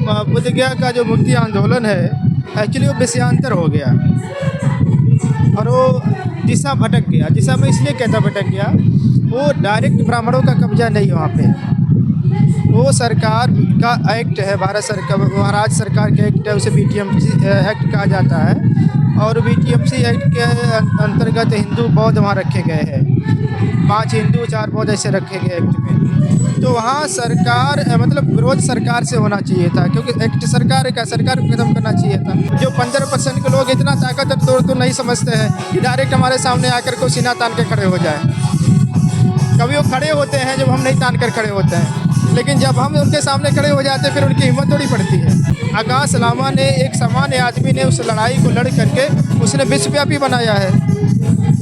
बुद्ध गया का जो मुक्ति आंदोलन है एक्चुअली वो विषयांतर हो गया और वो दिशा भटक गया। दिशा में इसलिए कहता भटक गया, वो डायरेक्ट ब्राह्मणों का कब्जा नहीं है वहाँ पे। वो सरकार का एक्ट है, भारत सरकार, महाराज सरकार का एक्ट है, उसे बीटीएमसी एक्ट कहा जाता है। और बीटीएमसी एक्ट के अंतर्गत हिंदू बौद्ध वहाँ रखे गए हैं, 5 हिंदू 4 बौद्ध ऐसे रखे गए एक्ट में। तो वहाँ सरकार मतलब विरोध सरकार से होना चाहिए था, क्योंकि एक्ट सरकार का सरकार को खत्म करना चाहिए था। जो 15% के लोग इतना ताकतवर तो नहीं समझते हैं कि डायरेक्ट हमारे सामने आकर को सीना तान के खड़े हो जाए। कभी वो खड़े होते हैं जब हम नहीं तान कर खड़े होते हैं, लेकिन जब हम उनके सामने खड़े हो जाते हैं फिर उनकी हिम्मत थोड़ी पड़ती है। आकाश लामा ने, एक सामान्य आदमी ने उस लड़ाई को लड़ करके उसने विश्वव्यापी बनाया है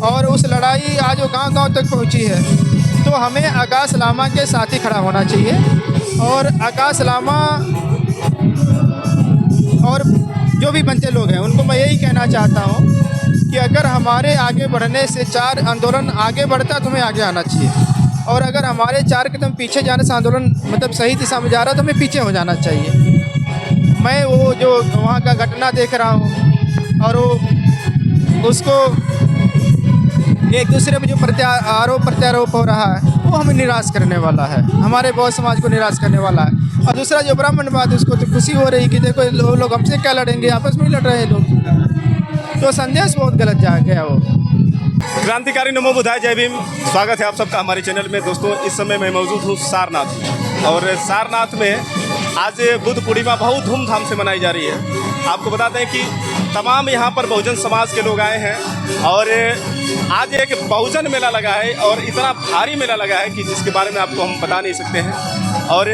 और उस लड़ाई आज वो गाँव-गाँव तक पहुँची है। तो हमें आकाश लामा के साथ ही खड़ा होना चाहिए और आकाश लामा और जो भी बनते लोग हैं उनको मैं यही कहना चाहता हूँ कि अगर हमारे आगे बढ़ने से 4 आंदोलन आगे बढ़ता तो हमें आगे आना चाहिए, और अगर हमारे 4 कदम पीछे जाने से आंदोलन मतलब सही दिशा में जा रहा है तो हमें पीछे हो जाना चाहिए। मैं वो जो वहाँ का घटना देख रहा हूँ और वो उसको एक दूसरे में जो आरोप प्रत्यारोप हो रहा है वो हमें निराश करने वाला है, हमारे बौद्ध समाज को निराश करने वाला है। और दूसरा जो ब्राह्मणवाद, उसको तो खुशी हो रही कि देखो लोग हमसे क्या लड़ेंगे, आपस में ही लड़ रहे हैं लोग। तो संदेश बहुत गलत जा गया वो। क्रांतिकारी नमो बुद्धाय, जय भीम। स्वागत है आप सबका हमारे चैनल में। दोस्तों, इस समय मैं मौजूद हूँ सारनाथ, और सारनाथ में आज बुद्ध पूर्णिमा बहुत धूमधाम से मनाई जा रही है। आपको बताते हैं कि तमाम यहाँ पर बहुजन समाज के लोग आए हैं और आज एक बहुजन मेला लगा है, और इतना भारी मेला लगा है कि जिसके बारे में आपको हम बता नहीं सकते हैं, और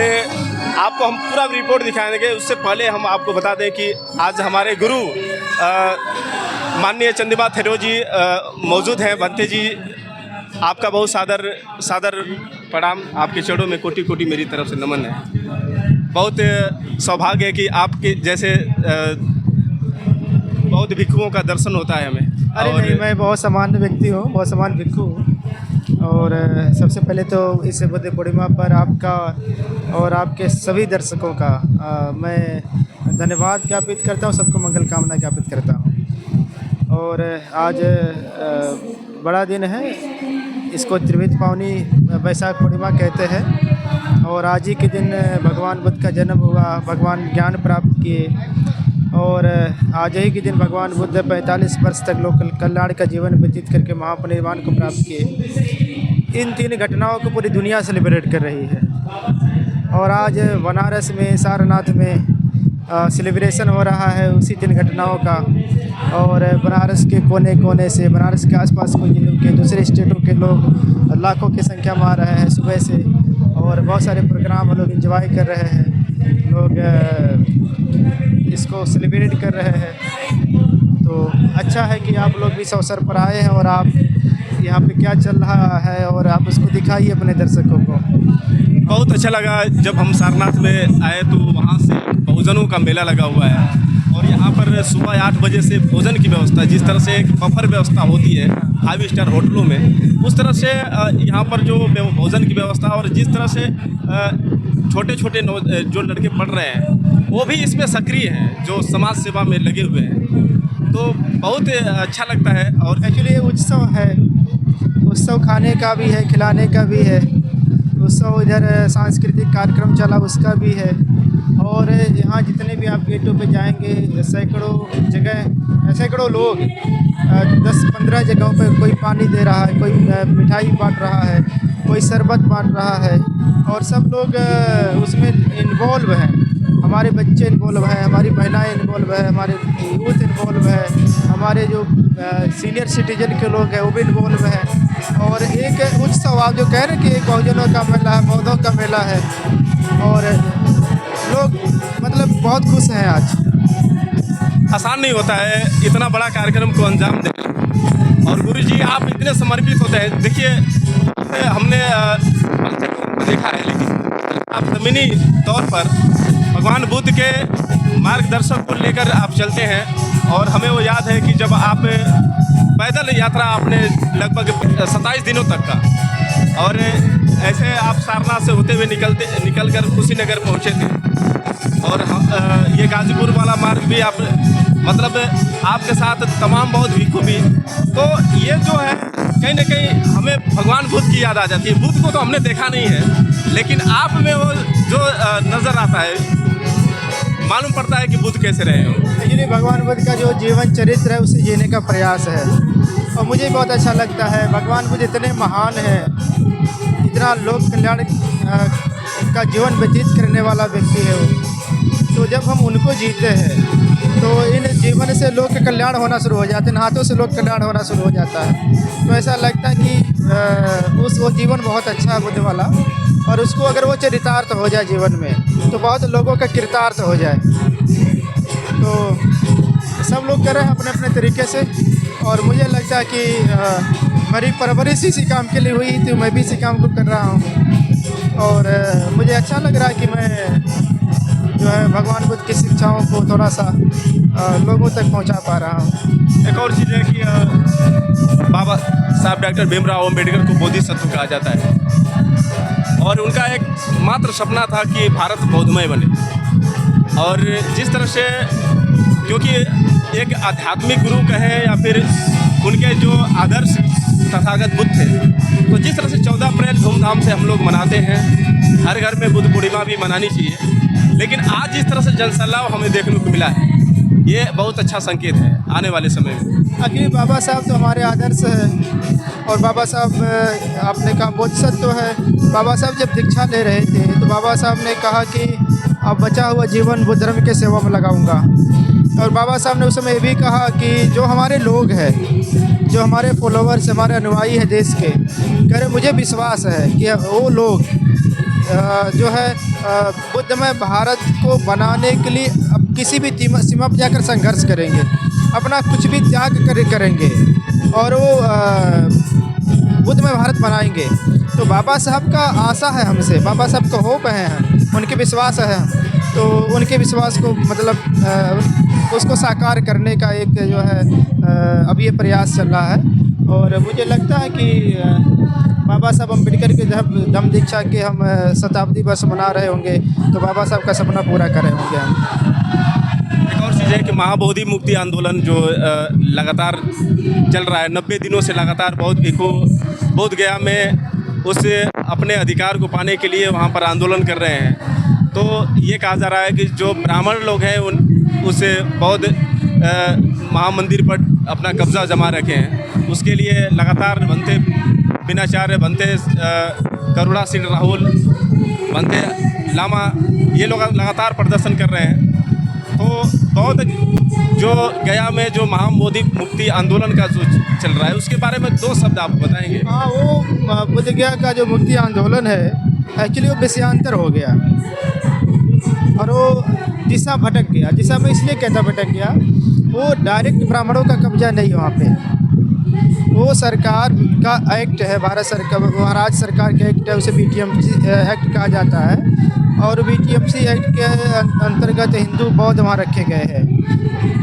आपको हम पूरा रिपोर्ट दिखाएंगे। उससे पहले हम आपको बता दें कि आज हमारे गुरु माननीय चंद्रिमा थेरो जी मौजूद हैं। भंते जी, आपका बहुत सादर प्रणाम, आपके चरणों में कोटि कोटि मेरी तरफ से नमन है। बहुत सौभाग्य है कि आपके जैसे बौद्ध भिक्षुओं का दर्शन होता है हमें। अरे नहीं, मैं बहुत सामान्य व्यक्ति हूँ, बहुत सामान्य भिक्षु हूँ। और सबसे पहले तो इस बुद्ध पूर्णिमा पर आपका और आपके सभी दर्शकों का मैं धन्यवाद ज्ञापित करता हूँ, सबको मंगल कामना ज्ञापित करता हूँ। और आज बड़ा दिन है, इसको त्रिविध पावनी वैशाख पूर्णिमा कहते हैं। और आज ही के दिन भगवान बुद्ध का जन्म हुआ, भगवान ज्ञान प्राप्त किए, और आज ही के दिन भगवान बुद्ध 45 वर्ष तक लोक कल्याण का जीवन व्यतीत करके महापरिनिर्वाण को प्राप्त किए। इन 3 घटनाओं को पूरी दुनिया सेलिब्रेट कर रही है। और आज बनारस में, सारनाथ में सेलिब्रेशन हो रहा है उसी 3 घटनाओं का। और बनारस के कोने कोने से, बनारस के आसपास के दूसरे स्टेटों के लोग लाखों की संख्या में आ रहे हैं सुबह से, और बहुत सारे प्रोग्राम लोग एंजॉय कर रहे हैं, लोग इसको सेलिब्रेट कर रहे हैं। तो अच्छा है कि आप लोग भी इस अवसर पर आए हैं और आप यहाँ पे क्या चल रहा है और आप उसको दिखाइए अपने दर्शकों को। बहुत अच्छा लगा जब हम सारनाथ में आए तो वहाँ से बहुजनों का मेला लगा हुआ है, और यहाँ पर सुबह 8 बजे से भोजन की व्यवस्था, जिस तरह से एक बफर व्यवस्था होती है 5 स्टार होटलों में, उस तरह से यहाँ पर जो भोजन की व्यवस्था, और जिस तरह से छोटे छोटे जो लड़के पढ़ रहे हैं वो भी इसमें सक्रिय हैं, जो समाज सेवा में लगे हुए हैं, तो बहुत अच्छा लगता है। और एक्चुअली ये उत्सव है, उत्सव खाने का भी है, खिलाने का भी है उत्सव। इधर सांस्कृतिक कार्यक्रम चला उसका भी है। और यहाँ जितने भी आप गेटों पे जाएंगे, सैकड़ों जगह, सैकड़ों लोग 10-15 जगहों पे कोई पानी दे रहा है, कोई मिठाई बांट रहा है, कोई शरबत बांट रहा है, और सब लोग उसमें इन्वॉल्व हैं। हमारे बच्चे इन्वॉल्व हैं, हमारी महिलाएं इन्वॉल्व है, हमारे यूथ इन्वॉल्व है, हमारे जो सीनियर सिटीजन के लोग हैं वो भी इन्वॉल्व हैं। और एक उत्सव, आप जो कह रहे हैं कि एक बहुजनों का मेला है, बौद्धों का मेला है, और लोग मतलब बहुत खुश हैं आज। आसान नहीं होता है इतना बड़ा कार्यक्रम को अंजाम देना, और गुरु जी आप इतने समर्पित होते हैं। देखिए, हमने देखा है, लेकिन आप ज़मीनी तौर पर भगवान बुद्ध के मार्गदर्शक को लेकर आप चलते हैं, और हमें वो याद है कि जब आप पैदल यात्रा आपने लगभग 27 दिनों तक का, और ऐसे आप सारनाथ से होते हुए निकल कर कुशीनगर पहुँचे थे, और ये गाजीपुर वाला मार्ग भी आप मतलब आपके साथ तमाम बहुत भिक्खु भी। तो ये जो है कहीं ना कहीं हमें भगवान बुद्ध की याद आ जाती है। बुद्ध को तो हमने देखा नहीं है, लेकिन आप में वो जो नज़र आता है, मालूम पड़ता है कि बुद्ध कैसे रहे हो। एक्चुअली भगवान बुद्ध का जो जीवन चरित्र है उसे जीने का प्रयास है और मुझे बहुत अच्छा लगता है। भगवान बुद्ध इतने महान हैं, इतना लोक कल्याण का जीवन व्यतीत करने वाला व्यक्ति है वो। तो जब हम उनको जीते हैं तो इन जीवन से लोक कल्याण होना शुरू हो जाते हैं, इन हाथों से लोक कल्याण होना शुरू हो जाता है। तो ऐसा लगता है कि वो जीवन बहुत अच्छा है बुद्ध वाला, और उसको अगर वो चरितार्थ हो जाए जीवन में तो बहुत लोगों का कृतार्थ हो जाए। तो सब लोग कर रहे हैं अपने अपने तरीके से, और मुझे लगता है कि मेरी परवरिश इसी काम के लिए हुई थी, मैं भी इसी काम को कर रहा हूँ। और मुझे अच्छा लग रहा है कि मैं जो है भगवान बुद्ध की शिक्षाओं को थोड़ा सा लोगों तक पहुंचा पा रहा हूं। एक और चीज़ है कि बाबा साहब डॉक्टर भीमराव अम्बेडकर को बोधिसत्व कहा जाता है, और उनका एक मात्र सपना था कि भारत बौद्धमय बने। और जिस तरह से, क्योंकि एक आध्यात्मिक गुरु कहें या फिर उनके जो आदर्श तथागत बुद्ध थे, तो जिस तरह से 14 अप्रैल धूमधाम से हम लोग मनाते हैं, हर घर में बुद्ध पूर्णिमा भी मनानी चाहिए, लेकिन आज जिस तरह से जनसैलाब हमें देखने को मिला है, ये बहुत अच्छा संकेत है आने वाले समय में। आखिर बाबा साहब तो हमारे आदर्श है, और बाबा साहब आपने कहा बोधिसत्व है। बाबा साहब जब दीक्षा ले रहे थे तो बाबा साहब ने कहा कि अब बचा हुआ जीवन बुद्ध धर्म के सेवा में लगाऊंगा। और बाबा साहब ने उस समय ये भी कहा कि जो हमारे लोग हैं, जो हमारे फॉलोवर्स, हमारे अनुयायी हैं देश के, कह रहे मुझे विश्वास है कि वो लोग जो है बुद्धमय भारत को बनाने के लिए अब किसी भी सीमा पर जाकर संघर्ष करेंगे, अपना कुछ भी त्याग करेंगे, और वो बुद्धमय भारत बनाएंगे। तो बाबा साहब का आशा है हमसे, बाबा साहब का होप है, उनके विश्वास है। तो उनके विश्वास को मतलब उसको साकार करने का एक जो है अब ये प्रयास चल रहा है। और मुझे लगता है कि बाबा साहब अम्बेडकर के जब दम दीक्षा के हम शताब्दी वर्ष मना रहे होंगे तो बाबा साहब का सपना पूरा कर रहे होंगे हम। एक और चीज़ है कि महाबोधि मुक्ति आंदोलन जो लगातार चल रहा है, 90 दिनों से लगातार बहुत भिक्खु बोध गया में उस अपने अधिकार को पाने के लिए वहाँ पर आंदोलन कर रहे हैं। तो ये कहा जा रहा है कि जो ब्राह्मण लोग हैं उस बौद्ध महामंदिर पर अपना कब्जा जमा रखे हैं, उसके लिए लगातार बनते बिनाचार्य, बनते करुणा सिंह राहुल, बनते लामा, ये लोग लगातार प्रदर्शन कर रहे हैं। तो बौद्ध जो गया में जो महाबोधि मुक्ति आंदोलन का जो चल रहा है उसके बारे में 2 शब्द आप बताएंगे। हाँ, वो बुद्ध गया का जो मुक्ति आंदोलन है एक्चुअली वो विषयांतर हो गया और वो दिशा भटक गया। दिशा में इसलिए कहता भटक गया, वो डायरेक्ट ब्राह्मणों का कब्जा नहीं है वहाँ पे। वो सरकार का एक्ट है, भारत सरकार, महाराष्ट्र सरकार का एक्ट है, उसे बीटीएमसी एक्ट कहा जाता है। और बीटीएमसी एक्ट के अंतर्गत हिंदू बौद्ध वहाँ रखे गए हैं,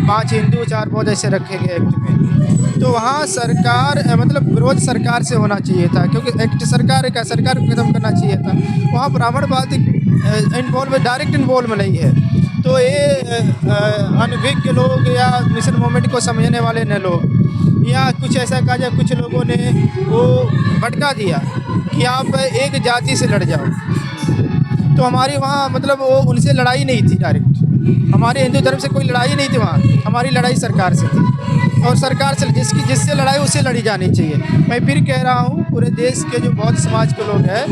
5 हिंदू 4 बौद्ध ऐसे रखे गए एक्ट में। तो वहाँ सरकार मतलब विरोध सरकार से होना चाहिए था, क्योंकि एक्ट सरकार का, सरकार को खत्म करना चाहिए था। वहाँ ब्राह्मणवाद इन्वॉल्व, डायरेक्ट इन्वॉल्व नहीं है। तो ये अनभिज्ञ लोग या मिशन मूवमेंट को समझने वाले न लोग, या कुछ ऐसा कहा जाए, कुछ लोगों ने वो भटका दिया कि आप एक जाति से लड़ जाओ। तो हमारी वहाँ मतलब वो उनसे लड़ाई नहीं थी डायरेक्ट, हमारे हिंदू धर्म से कोई लड़ाई नहीं थी वहाँ, हमारी लड़ाई सरकार से थी। और सरकार से जिससे लड़ाई उससे लड़ी जानी चाहिए। मैं फिर कह रहा हूँ, पूरे देश के जो बौद्ध समाज के लोग हैं,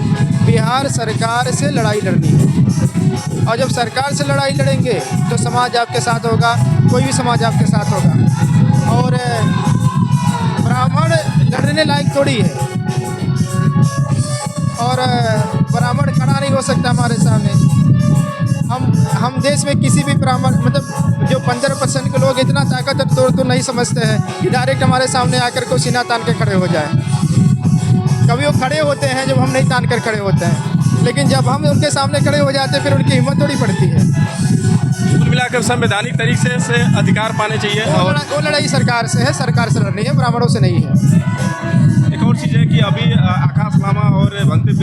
बिहार सरकार से लड़ाई लड़नी है। और जब सरकार से लड़ाई लड़ेंगे तो समाज आपके साथ होगा, कोई भी समाज आपके साथ होगा। और ब्राह्मण लड़ने लायक थोड़ी है, और ब्राह्मण खड़ा नहीं हो सकता हमारे सामने। हम देश में किसी भी ब्राह्मण मतलब जो 15% के लोग इतना ताकतवर तो नहीं समझते हैं कि डायरेक्ट हमारे सामने आकर को सीना तान के खड़े हो जाए। कभी वो खड़े होते हैं जब हम नहीं तान कर खड़े होते हैं, लेकिन जब हम उनके सामने खड़े हो जाते हैं फिर उनकी हिम्मत थोड़ी पड़ती है। कुल मिलाकर संवैधानिक तरीके से अधिकार पाने चाहिए। वो लड़ाई सरकार से है, सरकार से लड़नी है, ब्राह्मणों से नहीं है। एक और चीज़ है कि अभी आकाश लामा और भंते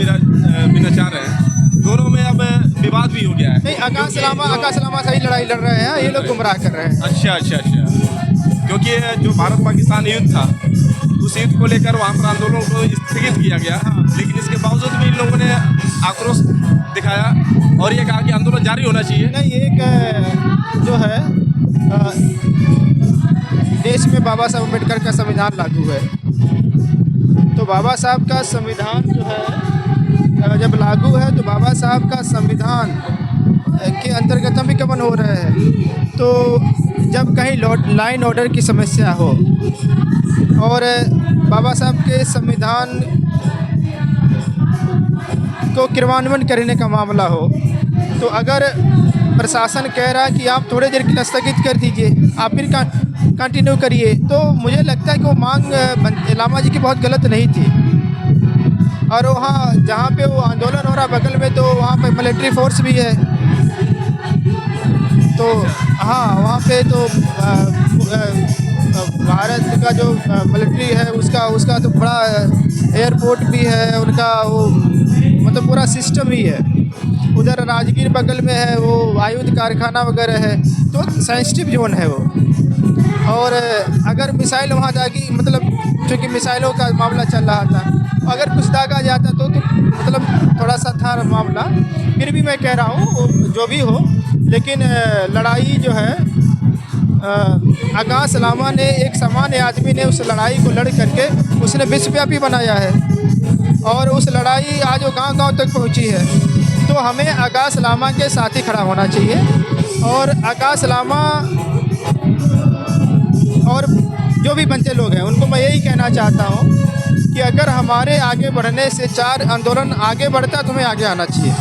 बिनाचार्य हैं, दोनों में अब विवाद भी हो गया है। नहीं, आकाश लामा सही लड़ाई लड़ रहे हैं, ये लोग गुमराह कर रहे हैं। अच्छा अच्छा अच्छा, क्योंकि जो भारत पाकिस्तान युद्ध था उस युद्ध को लेकर वहाँ पर आंदोलन को स्थगित किया गया, लेकिन इसके बावजूद भी इन लोगों ने आक्रोश दिखाया और ये कहा कि आंदोलन जारी होना चाहिए। नहीं, एक जो है देश में बाबा साहब अम्बेडकर का संविधान लागू है, तो बाबा साहब का संविधान जो है जब लागू है तो बाबा साहब का संविधान के अंतर्गत हम विज्ञापन हो रहे हैं। तो जब कहीं लाइन ऑर्डर की समस्या हो और बाबा साहब के संविधान को क्रियान्वयन करने का मामला हो, तो अगर प्रशासन कह रहा है कि आप थोड़ी देर के लिए स्थगित कर दीजिए, आप फिर कंटिन्यू करिए, तो मुझे लगता है कि वो मांग लामा जी की बहुत गलत नहीं थी। और वहाँ जहाँ पे वो आंदोलन हो रहा बगल में, तो वहाँ पे मिलिट्री फोर्स भी है, तो हाँ वहाँ पे तो भारत का जो मिलिट्री है उसका तो बड़ा एयरपोर्ट भी है, उनका वो मतलब पूरा सिस्टम ही है। उधर राजगीर बगल में है, वो आयुध कारखाना वगैरह है, तो सेंसिटिव जोन है वो। और अगर मिसाइल वहाँ जाएगी, मतलब चूँकि मिसाइलों का मामला चल रहा था, अगर कुछ दागा जाता तो मतलब थोड़ा सा था मामला। फिर भी मैं कह रहा हूँ जो भी हो, लेकिन लड़ाई जो है आकाश लामा ने, एक सामान्य आदमी ने उस लड़ाई को लड़ करके उसने विश्वव्यापी बनाया है और उस लड़ाई आज वो गांव-गांव तक पहुंची है। तो हमें आकाश लामा के साथ ही खड़ा होना चाहिए। और आकाश लामा और जो भी बनते लोग हैं उनको मैं यही कहना चाहता हूँ कि अगर हमारे आगे बढ़ने से 4 आंदोलन आगे बढ़ता तो हमें आगे आना चाहिए,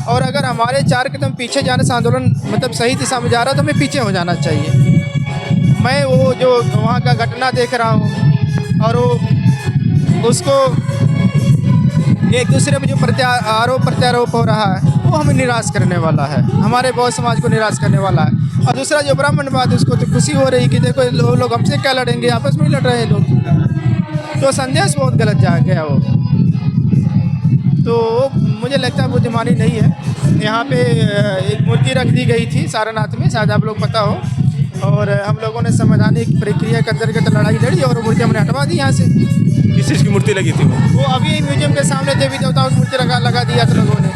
और अगर हमारे 4 कदम पीछे जाने से आंदोलन मतलब सही दिशा में जा रहा है तो हमें पीछे हो जाना चाहिए। मैं वो जो वहाँ का घटना देख रहा हूँ और वो उसको एक दूसरे पे जो आरोप प्रत्यारोप हो रहा है वो हमें निराश करने वाला है, हमारे बौद्ध समाज को निराश करने वाला है। और दूसरा जो ब्राह्मणवाद है उसको तो खुशी हो रही कि देखो लोग हमसे क्या लड़ेंगे, आपस में ही लड़ रहे हैं लोग। तो संदेश बहुत गलत जा गया वो, तो मुझे लगता है बुद्धिमानी नहीं है। यहाँ पे एक मूर्ति रख दी गई थी सारनाथ में, शायद आप लोग पता हो, और हम लोगों ने संवैधानिक प्रक्रिया के अंतर्गत लड़ाई लड़ी और मूर्ति हमने हटवा दी यहाँ से। किस चीज़ की मूर्ति लगी थी वो अभी म्यूजियम के सामने देवी देवताओं की मूर्ति लगा दिया था लोगों ने,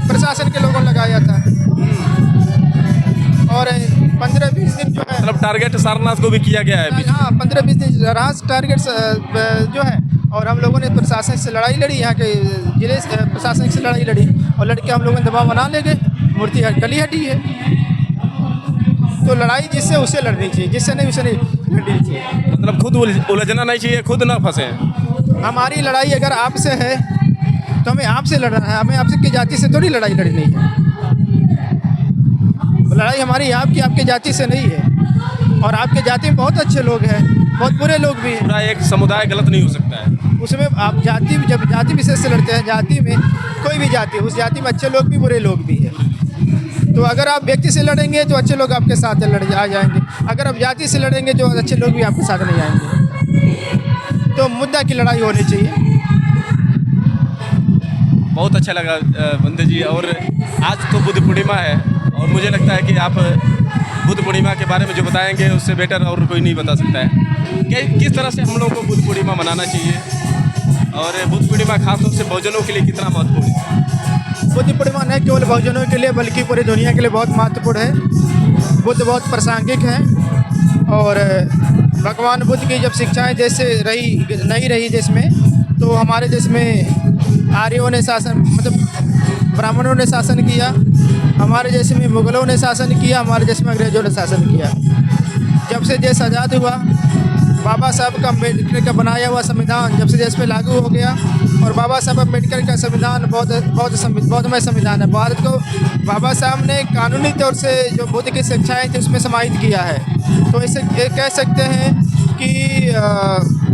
प्रशासन के लोगों ने लगाया था। और 15-20 दिन जो है मतलब टारगेट सारनाथ को भी किया गया है। हाँ, 15-20 दिन रास टारगेट जो है, और हम लोगों ने प्रशासन से लड़ाई लड़ी, यहाँ के जिले प्रशासन से लड़ाई लड़ी और लड़के हम लोगों ने दबाव बना ले गए, मूर्ति गली हटी है। तो लड़ाई जिससे उसे लड़नी चाहिए, जिससे नहीं उसे नहीं लड़नी चाहिए। मतलब खुद उलझना नहीं चाहिए, खुद ना फंसे। हमारी लड़ाई अगर आपसे है तो हमें आपसे लड़ना है, हमें आपसे की जाति से थोड़ी लड़ाई लड़नी है। लड़ाई हमारी आपकी जाति से नहीं है, और आपके जाति में बहुत अच्छे लोग हैं, बहुत बुरे लोग भी हैं। पूरा एक समुदाय गलत नहीं हो सकता है उसमें। आप जब जाति विशेष से लड़ते हैं, जाति में कोई भी जाति, उस जाति में अच्छे लोग भी बुरे लोग भी हैं। तो अगर आप व्यक्ति से लड़ेंगे तो अच्छे लोग आपके साथ आ जाएंगे, अगर आप जाति से लड़ेंगे तो अच्छे लोग भी आपके साथ नहीं आएंगे। तो मुद्दा की लड़ाई होनी चाहिए। बहुत अच्छा लगा बंदे जी। और आज तो बुद्ध पूर्णिमा है और मुझे लगता है कि आप बुद्ध पूर्णिमा के बारे में जो बताएंगे उससे बेटर और कोई नहीं बता सकता है कि किस तरह से हम लोगों को बुद्ध पूर्णिमा मनाना चाहिए और बुद्ध पूर्णिमा खासतौर से बहुजनों के लिए कितना महत्वपूर्ण है। बुद्ध पूर्णिमा न केवल बहुजनों के लिए बल्कि पूरी दुनिया के लिए बहुत महत्वपूर्ण है। बुद्ध बहुत प्रासंगिक हैं और भगवान बुद्ध की जब शिक्षाएं देश से नहीं रही देश में, तो हमारे देश में आर्यों ने शासन, मतलब ब्राह्मणों ने शासन किया, हमारे देश में मुगलों ने शासन किया, हमारे देश में अंग्रेजों ने शासन किया। जब से देश आज़ाद हुआ, बाबा साहब का अम्बेडकर का बनाया हुआ संविधान जब से देश में लागू हो गया, और बाबा साहब अम्बेडकर का संविधान बहुतमय संविधान है। भारत को बाबा साहब ने कानूनी तौर से जो बुद्ध की शिक्षाएं थी उसमें समाहित किया है। तो इसे कह सकते हैं कि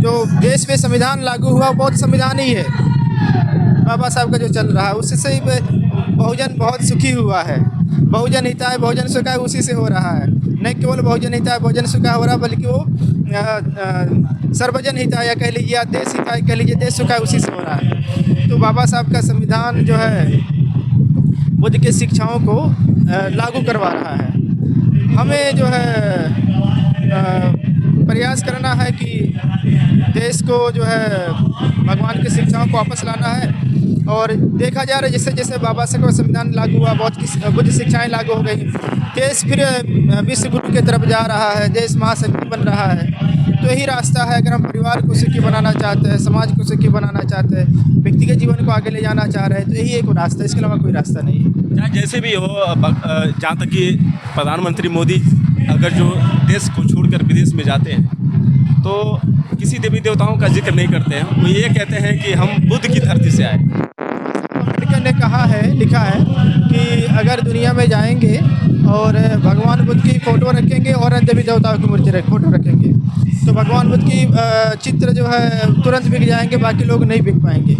जो देश में संविधान लागू हुआ वो बहुत संविधान ही है बाबा साहब का जो चल रहा है, उससे ही बहुजन बहुत सुखी हुआ है। बहुजन हिताय बहुजन सुखाय उसी से हो रहा है, न केवल बहुजन हिताय बहुजन सुखाय हो रहा, बल्कि वो सर्वजन हिताय कह लीजिए या देश हिताय कह लीजिए, देश सुखाय उसी से हो रहा है। तो बाबा साहब का संविधान जो है बुद्ध की शिक्षाओं को लागू करवा रहा है। हमें जो है प्रयास करना है कि देश को जो है भगवान की शिक्षाओं को वापस लाना है। और देखा जा रहा है जैसे जैसे बाबा साहब का संविधान लागू हुआ, बहुत बुद्ध शिक्षाएं लागू हो गई, देश फिर विश्व गुरु की तरफ जा रहा है, देश महाशक्ति बन रहा है। तो यही रास्ता है, अगर हम परिवार को सुखी बनाना चाहते हैं, समाज को सुखी बनाना चाहते हैं, व्यक्तिगत जीवन को आगे ले जाना चाह रहे हैं, तो यही एक रास्ता है, इसके अलावा कोई रास्ता नहीं है। चाहे जैसे भी हो, जहाँ तक कि प्रधानमंत्री मोदी अगर जो देश को छोड़कर विदेश में जाते हैं तो किसी देवी देवताओं का जिक्र नहीं करते हैं। वो ये कहते हैं कि हम बुद्ध की धरती से आए। अम्बेडकर ने कहा है, लिखा है कि अगर दुनिया में जाएंगे और भगवान बुद्ध की फ़ोटो रखेंगे और देवी देवताओं की मूर्ति फ़ोटो रखेंगे तो भगवान बुद्ध की चित्र जो है तुरंत बिक जाएंगे, बाकी लोग नहीं बिक पाएंगे,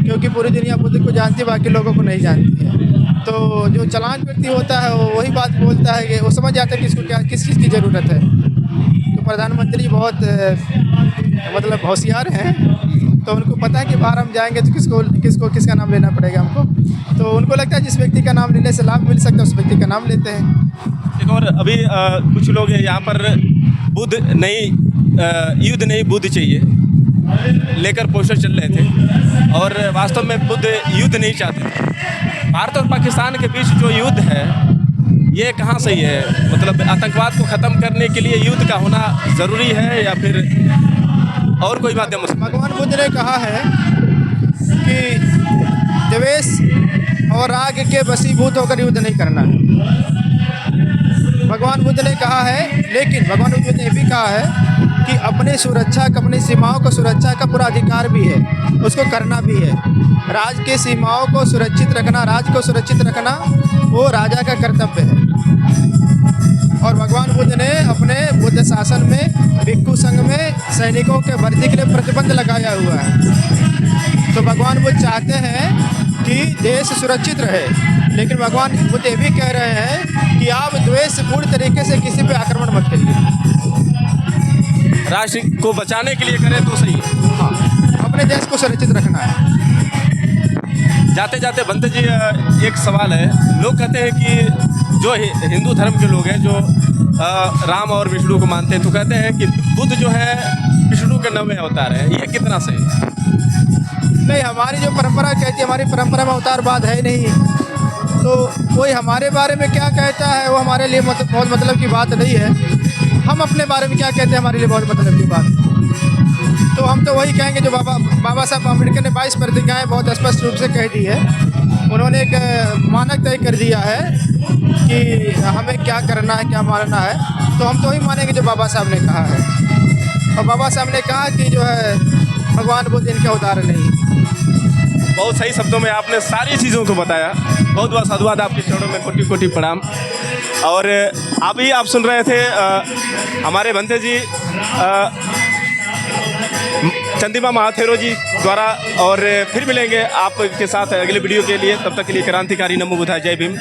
क्योंकि पूरी दुनिया बुद्ध को जानती है, बाकी लोगों को नहीं जानती है। तो जो चालाक व्यक्ति होता है वो वही बात बोलता है कि वो समझ जाता है कि इसको क्या किस चीज़ की ज़रूरत है। तो प्रधानमंत्री बहुत मतलब होशियार हैं, तो उनको पता है कि बाहर हम जाएंगे तो किसका नाम लेना पड़ेगा हमको। तो उनको लगता है जिस व्यक्ति का नाम लेने से लाभ मिल सकता है उस व्यक्ति का नाम लेते हैं। एक और अभी कुछ लोग यहाँ पर बुद्ध नहीं, युद्ध नहीं बुद्ध चाहिए लेकर पोस्टर चल रहे थे, और वास्तव में बुद्ध युद्ध नहीं चाहते थे। भारत और पाकिस्तान के बीच जो युद्ध है ये कहाँ सही है? मतलब आतंकवाद को ख़त्म करने के लिए युद्ध का होना ज़रूरी है या फिर और कोई माध्यम? भगवान बुद्ध ने कहा है कि द्वेष और राग के वशीभूत होकर युद्ध नहीं करना है। भगवान बुद्ध ने कहा है, लेकिन भगवान बुद्ध ने भी कहा है कि अपने सुरक्षा का, अपनी सीमाओं को सुरक्षा का पूरा अधिकार भी है, उसको करना भी है। राज की सीमाओं को सुरक्षित रखना, राज को सुरक्षित रखना वो राजा का कर्तव्य है। और भगवान बुद्ध ने अपने बुद्ध शासन में भिक्षु संघ में सैनिकों के भर्ती के लिए प्रतिबंध लगाया हुआ है। तो भगवान बुद्ध चाहते हैं कि देश सुरक्षित रहे, लेकिन भगवान बुद्ध ये भी कह रहे हैं कि आप द्वेषपूर्ण तरीके से किसी पे आक्रमण मत करिए। राष्ट्र को बचाने के लिए करें तो सही है। हाँ, अपने देश को सुरक्षित रखना है। जाते जाते बंते जी, एक सवाल है। लोग कहते हैं कि जो हिंदू धर्म के लोग हैं जो राम और विष्णु को मानते हैं, तो कहते हैं कि बुद्ध जो है विष्णु के 9वें अवतार है। ये कितना सही है? नहीं, हमारी जो परंपरा कहती है, हमारी परंपरा में अवतारवाद है नहीं। तो कोई हमारे बारे में क्या कहता है वो हमारे लिए बहुत मतलब की बात नहीं है। हम अपने बारे में क्या कहते हैं हमारे लिए बहुत मतलब की बात। तो हम तो वही कहेंगे जो बाबा साहब अम्बेडकर ने 22 प्रतिज्ञाएँ बहुत स्पष्ट रूप से कह दी है। उन्होंने एक मानक तय कर दिया है कि हमें क्या करना है, क्या मानना है। तो हम तो वही मानेंगे जो बाबा साहब ने कहा है। और बाबा साहब ने कहा कि जो है भगवान बुद्ध इनके अवतार नहीं। बहुत सही शब्दों में आपने सारी चीज़ों को बताया। बहुत बहुत साधुवाद, आपके चरणों में कोटि कोटि प्रणाम। और अभी आप सुन रहे थे हमारे बंते जी चंदिमा महाथेरो जी द्वारा। और फिर मिलेंगे आपके साथ अगले वीडियो के लिए। तब तक के लिए क्रांतिकारी नमो बुद्धाय, जय भीम।